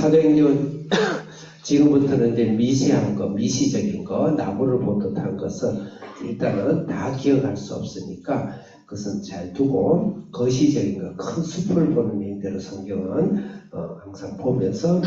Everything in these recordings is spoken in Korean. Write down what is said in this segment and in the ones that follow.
사도행전 지금부터는 이제 미시한 거, 미시적인 거, 나무를 보듯한 것은 일단은 다 기억할 수 없으니까 그것은 잘 두고 거시적인 거, 큰 숲을 보는 의미대로 성경은 항상 보면서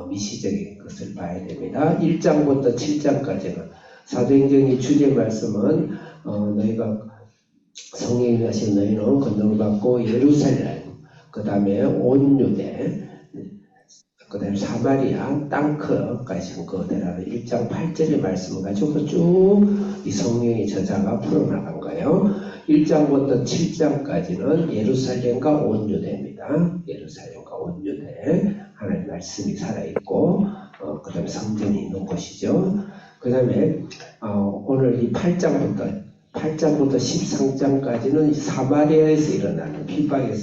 미시적인 것을 봐야 됩니다. 1장부터 7장까지는 사도행전의 주제 말씀은 너희가 성령이 하신 너희는 권능을 받고 예루살렘, 그 다음에 온 유대, 그 다음에 사마리아, 땅끝까지 그대로 1장 8절의 말씀을 가지고 쭉 이 성령의 저자가 풀어나간 거예요. 1장부터 7장까지는 예루살렘과 온 유대입니다. 예루살렘과 온 유대. 하나님의 말씀이 살아있고, 그 다음에 성전이 있는 곳이죠. 그 다음에, 오늘 이 8장부터 13장까지는 사마리아에서 일어나는 핍박에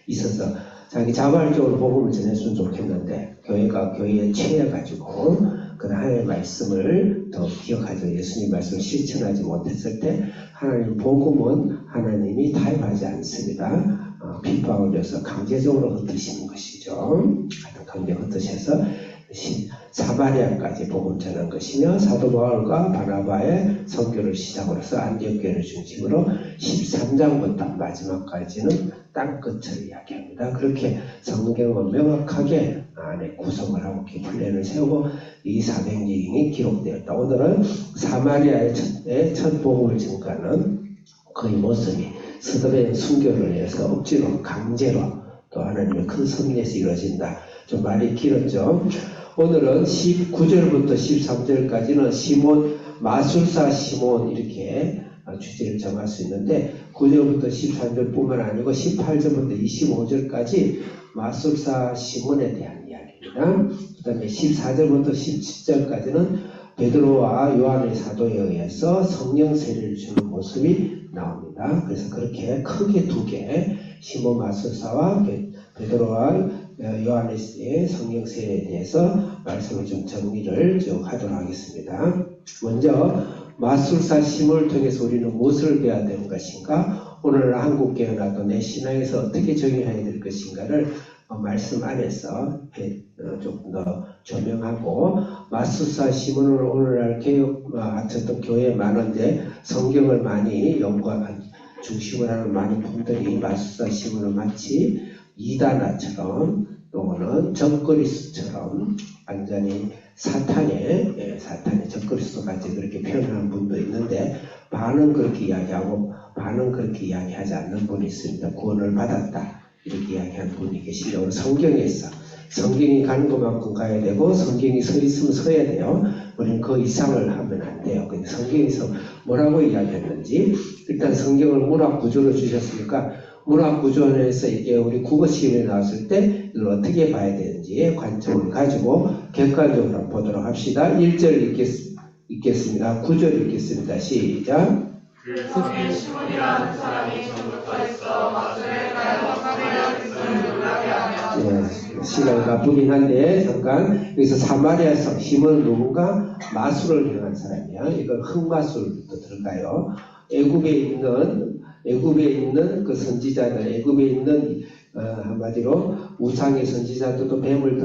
있어서 자기 자발적으로 복음을 전했으면 좋겠는데 교회에 취해가지고 그 하나님의 말씀을 더 기억하죠. 예수님 말씀을 실천하지 못했을 때 하나님 복음은 하나님이 타협하지 않습니다. 핍박을 줘서 강제적으로 흩으시는 것이죠. 강제 흩으셔서 사마리아까지 복음 전한 것이며 사도 바울과 바나바의 선교를 시작으로 해서 안디옥교회를 중심으로 13장부터 마지막까지는 땅끝을 이야기합니다. 그렇게 성경은 명확하게 안에 구성을 하고 플랜을 세우고 이 사도행전이 기록되었다. 오늘은 사마리아의 첫 복음을 증거하는 그의 모습이 스데반 순교를 위해서 억지로 강제로 또 하나님의 큰 섭리에서 이루어진다. 좀 말이 길었죠. 오늘은 19절부터 13절까지는 시몬, 마술사 시몬 이렇게 주제를 정할 수 있는데 9절부터 13절뿐만 아니고 18절부터 25절까지 마술사 시몬에 대한 이야기입니다. 그 다음에 14절부터 17절까지는 베드로와 요한의 사도에 의해서 성령 세례를 주는 모습이 나옵니다. 그래서 그렇게 크게 두 개, 시몬 마술사와 베드로와 요한의 성령 세례에 대해서 말씀을 좀 정리를 쭉 하도록 하겠습니다. 먼저 마술사 시몬을 통해서 우리는 무엇을 배워야 되는 것인가? 오늘 한국교회나 또 내 신앙에서 어떻게 적용해야 될 것인가를 말씀 안에서 조금 더 조명하고 마술사 시몬을 오늘날 어쨌든 교회에 많은데 성경을 많이 연구한 중심을 하는 많은 분들이 마술사 시몬을 마치 이다나처럼 또는 적그리스처럼 완전히 사탄의 적그리스도까지 그렇게 표현하는 분도 있는데 반은 그렇게 이야기하고 반은 그렇게 이야기하지 않는 분이 있습니다. 구원을 받았다 이렇게 이야기하는 분이 계시죠. 오늘 성경에서 성경이 가는 것만큼 가야 되고 성경이 서 있으면 서야 돼요. 우리는 그 이상을 하면 안 돼요. 근데 성경에서 뭐라고 이야기했는지 일단 성경을 문학 구조로 주셨으니까 문학 구조 안에서 이게 우리 국어 시험에 나왔을 때 이걸 어떻게 봐야 되는지의 관점을 가지고 객관적으로 보도록 합시다. 1절 읽겠습니다. 9절 읽겠습니다. 시작. 그 성인 시몬이라는 사람이 전부터 있어 마술에 가여 사마리아 백성을 놀라게 하며 시간이 바쁘긴 한데 잠깐 여기서 사마리아 성 시몬은 누군가 마술을 행한 사람이야. 이건 흑마술부터 들어가요. 애굽에 있는 그 선지자들, 애굽에 있는 한마디로 우상의 선지자들도 뱀을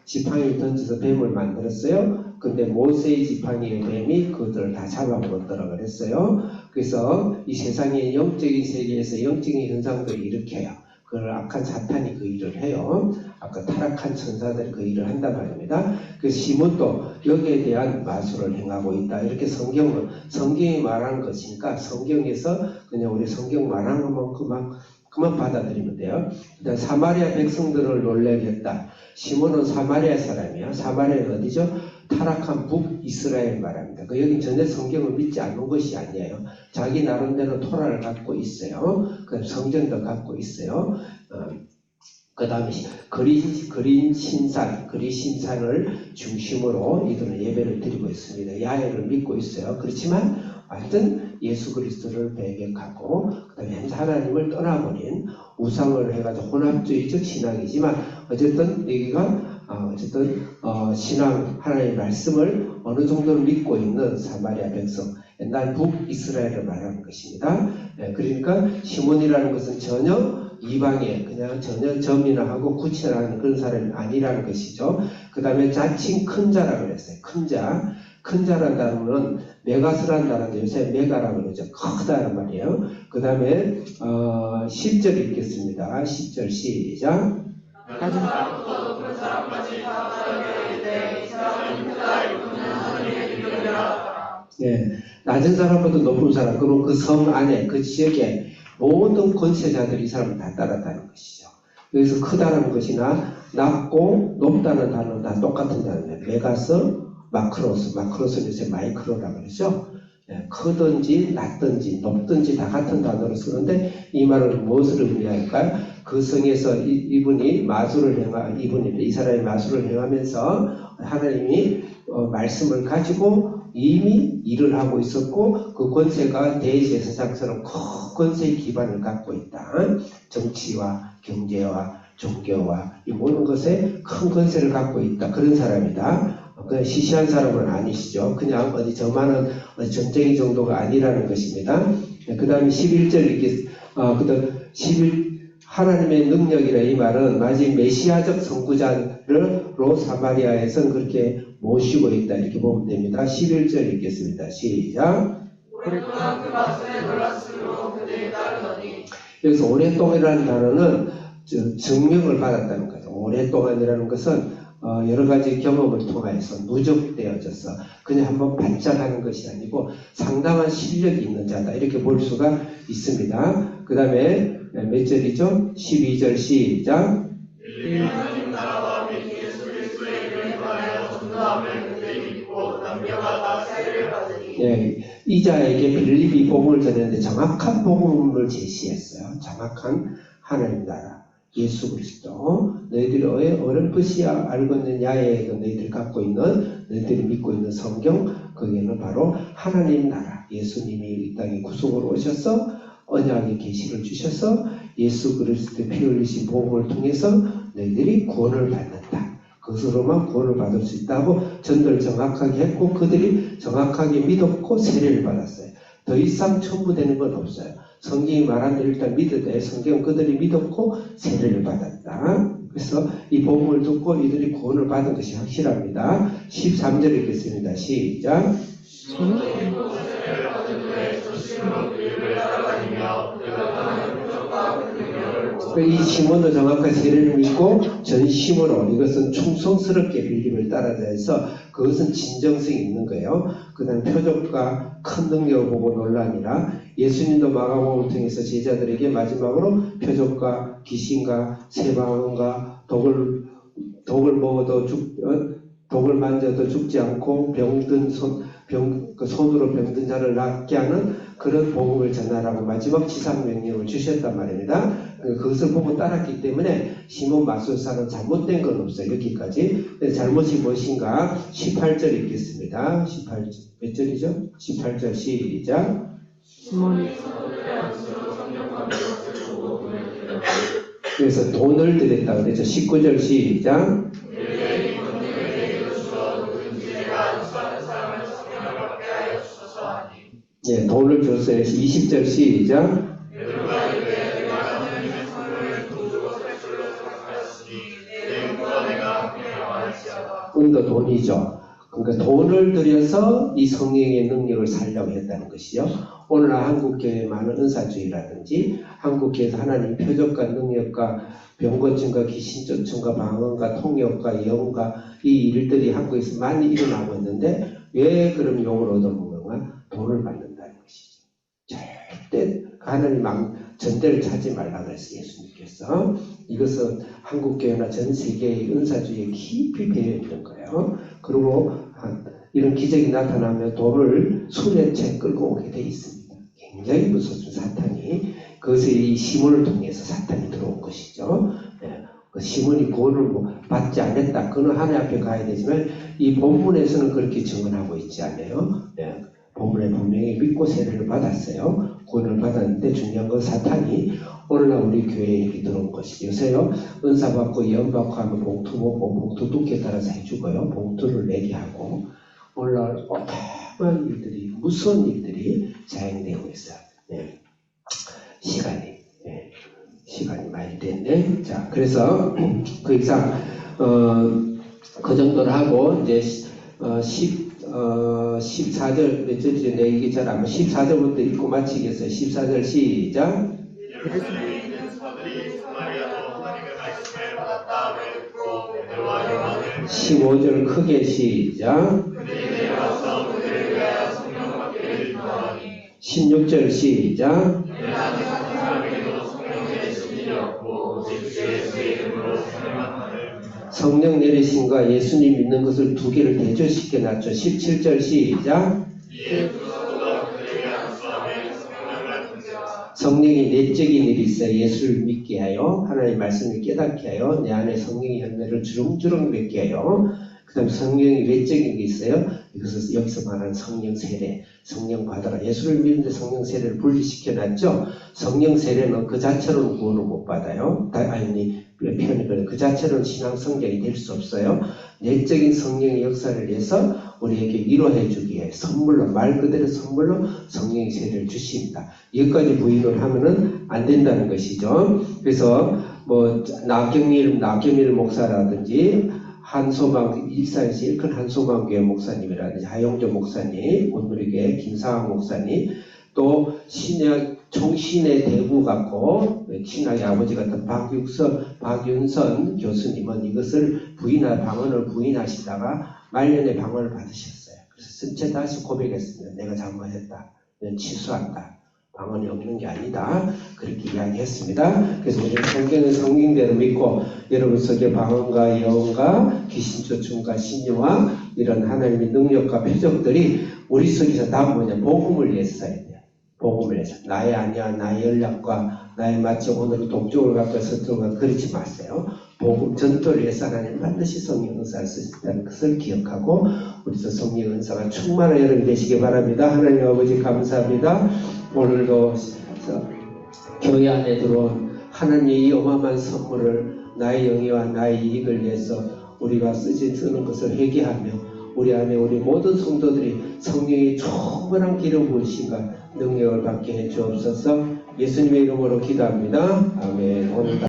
지팡이를 던져서 뱀을 만들었어요. 근데 모세의 지팡이의 뱀이 그들을 다 잡아먹었더라 그랬어요. 그래서 이 세상의 영적인 세계에서 영적인 현상들을 일으켜요. 그걸 악한 사탄이 그 일을 해요. 아까 타락한 천사들이 그 일을 한단 말입니다. 그래서 시몬도 여기에 대한 마술을 행하고 있다. 이렇게 성경이 말하는 것이니까 성경에서 그냥 우리 성경 말하는 것만 그만 받아들이면 돼요. 일단 사마리아 백성들을 놀래겠다. 시몬은 사마리아 사람이야. 사마리아는 어디죠? 타락한 북이스라엘 말합니다. 여긴 전혀 성경을 믿지 않는 것이 아니에요. 자기 나름대로 토라를 갖고 있어요. 그 성전도 갖고 있어요. 그 다음에 그린 신산을 중심으로 이들은 예배를 드리고 있습니다. 야훼를 믿고 있어요. 그렇지만 완전 예수 그리스도를 배격하고 그 다음에 하나님을 떠나버린 우상을 해가지고 혼합주의적 신앙이지만 어쨌든 여기가 신앙 하나님의 말씀을 어느 정도로 믿고 있는 사마리아 백성, 옛날 북이스라엘을 말하는 것입니다. 그러니까 시몬이라는 것은 전혀 이방에 그냥 전혀 점이나 하고 구치라는 그런 사람이 아니라는 것이죠. 그 다음에 자칭 큰 자라고 그랬어요. 큰 자. 큰 자라는 단어는 메가스라는 단어인데 요새 메가라고 그러죠. 크다란 말이에요. 그 다음에 10절 읽겠습니다. 10절 시작. 낮은 사람부터 높은 사람까지 다 따르게 이 사람은 크다 이루는 하나님의 이름이라. 예, 낮은 사람보다 높은 사람, 그리고 그 섬 안에, 그 지역에 모든 권세자들이 이 사람을 다 따랐다는 것이죠. 여기서 크다는 것이나 낮고 높다는 단어는 다 똑같은 단어예요. 메가스, 마크로스는 요새 마이크로라고 그러죠. 예, 크든지 낮든지 높든지 다 같은 단어로 쓰는데 이 말은 무엇을 의미할까요? 그 성에서 이분이 이 사람이 마술을 행하면서 하나님이 말씀을 가지고 이미 일을 하고 있었고 그 권세가 대제사장처럼 큰 권세의 기반을 갖고 있다. 정치와 경제와 종교와 이 모든 것에 큰 권세를 갖고 있다. 그런 사람이다. 그냥 시시한 사람은 아니시죠. 그냥 어디 저만한 전쟁이 정도가 아니라는 것입니다. 그 다음에 11절 하나님의 능력이라 이 말은 마치 메시아적 선구자로 사마리아에서는 그렇게 모시고 있다. 이렇게 보면 됩니다. 11절 읽겠습니다. 시작. 오랫동안 그 말씀에 놀랐으므로 그들이 따르더니. 여기서 오랫동안이라는 단어는 증명을 받았다는 거죠. 오랫동안이라는 것은 여러 가지 경험을 통해서 누적되어져서 그냥 한번 반짝하는 것이 아니고 상당한 실력이 있는 자다. 이렇게 볼 수가 있습니다. 그 다음에 몇 절이죠? 12절 시작. 하나님 나라와 예수 그리스도의 이름에 관하여 전도함을 그들이 믿고 남녀가 다 세례를 받으니. 예, 이 자에게 빌립이 복음을 전했는데 정확한 복음을 제시했어요. 정확한 하나님 나라. 예수 그리스도 너희들이 어렴풋이 알고 있는 야외에 너희들이 갖고 있는 너희들이 믿고 있는 성경 거기에는 바로 하나님 나라 예수님이 이 땅에 구속으로 오셔서 언약의 계시를 주셔서 예수 그리스도의 피 흘리신 복음을 통해서 너희들이 구원을 받는다. 그것으로만 구원을 받을 수 있다고 전도를 정확하게 했고 그들이 정확하게 믿었고 세례를 받았어요. 더 이상 첨부되는 건 없어요. 성경이 말한 대로 일단 믿었대. 성경 그들이 믿었고 세례를 받았다. 그래서 이 복음을 듣고 이들이 구원을 받은 것이 확실합니다. 13절 읽겠습니다. 시작. 세례를 받은 후에 전심으로 그 일을 따라다니며 그가 하는 표적과 그 능력을 보고. 이 시몬도 정확하게 세례를 믿고 전심으로 이것은 충성스럽게 빌립을 따라다녀서 그것은 진정성이 있는 거예요. 그 다음 표적과 큰 능력을 보고 논란이라 예수님도 마가복음을 통해서 제자들에게 마지막으로 표적과 귀신과 세방언과 독을 먹어도 독을 만져도 죽지 않고 병든 손으로 병든 자를 낫게 하는 그런 복음을 전하라고 마지막 지상명령을 주셨단 말입니다. 그것을 보고 따랐기 때문에 시몬 마술사는 잘못된 건 없어요. 여기까지. 잘못이 무엇인가? 18절 읽겠습니다. 18절 몇 절이죠? 18절 시작. 시몬이 그래서 돈을 드렸다고 그랬죠. 19절 시작. 예, 돈을 줬어요. 20절 시작. 은도 돈이죠. 그러니까 돈을 들여서 이 성령의 능력을 살려고 했다는 것이요. 오늘날 한국교회의 많은 은사주의라든지 한국교회에서 하나님 표적과 능력과 병고침과 귀신 쫓음과 방언과 통역과 영과 이 일들이 한국에서 많이 일어나고 있는데 왜 그럼 욕을 얻어먹는가? 돈을 받는다는 것이죠. 절대 하나님 전대를 찾지 말라고 했어요. 예수님께서. 이것은 한국교회나 전 세계의 은사주의에 깊이 배어있는 거예요. 그리고 이런 기적이 나타나면 돈을 수레째 끌고 오게 돼 있습니다. 굉장히 무서운 사탄이 그것이 이 시몬을 통해서 사탄이 들어온 것이죠. 그 시몬이 구원을 받지 않았다. 그는 하나님 앞에 가야 되지만 이 본문에서는 그렇게 증언하고 있지 않아요. 본문에 분명히 믿고 세례를 받았어요. 구원을 받았는데 중요한 건 사탄이 오늘날 우리 교회에 이렇게 들어온 것이죠. 요새요 은사 받고 예언 받고 하면 봉투 먹고 봉투 두께 따라서 해주고요. 봉투를 내게 하고 오늘날 어마어마한 일들이 무서운 일들이 자행되고 있어요. 시간이 시간이 많이 됐네. 자, 그래서 그 이상 그 정도로 하고 이제 14절 몇 절인지 내 얘기 잘 안 14절부터 읽고 마치겠어요. 14절 시작. 예루살렘에 있는 사들이 사마리아도 하나님의 말씀을 받았다 외쳤고 그들과 영광을 15절 크게 시작. 그들이 내려와서 그들을 위하여 성령 받기를 기도하니 16절 시작. 세상에 사는 사람에게도 성령 내리심이 없고 오직 주 예수의 이름으로 성령만을 성령 내리심과 예수님 믿는 것을 두 개를 대조시켜 놨죠. 17절 시작. 이에 두 사도가 그들에게 안수하며 성령을 받은지라 성령이 내적인 일이 있어요. 예수를 믿게 하여 하나님의 말씀을 깨닫게 하여 내 안에 성령의 열매를 주렁주렁 맺게 하여 그 다음에 성령이 외적인 게 있어요. 이것을 여기서 말하는 성령 세례, 성령 받아라. 예수를 믿는데 성령 세례를 분리시켜 놨죠. 성령 세례는 그 자체로는 구원을 못 받아요. 아니 표현이 그 자체로는 신앙 성장이 될 수 없어요. 내적인 성령의 역사를 위해서 우리에게 위로해 주기 위해 선물로, 말 그대로 선물로 성령의 세례를 주십니다. 여기까지 부인을 하면은 안 된다는 것이죠. 그래서 뭐 나경일 목사라든지 한소방 일산시 일큰 한소방교회 목사님이라든지 하용조 목사님, 온누리교회 김상학 목사님, 또 신약 총신의 대부 같고 신학의 아버지 같은 박윤선 교수님은 이것을 방언을 부인하시다가 말년에 방언을 받으셨어요. 그래서 전체 다시 고백했습니다. 내가 잘못했다. 이건 취소한다. 방언이 없는 게 아니다. 그렇게 이야기했습니다. 그래서 우리는 성경은 성경대로 믿고 여러분 속에 방언과 예언과 귀신쫓음과 신유와 이런 하나님의 능력과 표적들이 우리 속에서 다 뭐냐? 복음을 위해서 써야 돼요. 복음을 위해서. 나의 아니야, 나의 연락과 나의 마치 오늘 동쪽을 갖고 서쪽을 그러지 마세요. 복음 전도를 위해서 하나님 반드시 성령 은사를 쓰신다는 것을 기억하고 우리도 성령 은사가 충만한 여러분 되시기 바랍니다. 하나님 아버지 감사합니다. 오늘도 교회 안에 들어온 하나님의 이 어마어마한 선물을 나의 영예와 나의 이익을 위해서 우리가 쓰는 것을 회개하며 우리 안에 우리 모든 성도들이 성령의 충분한 기름 부으심과 능력을 받게 해 주옵소서. 예수님의 이름으로 기도합니다. 아멘. 오늘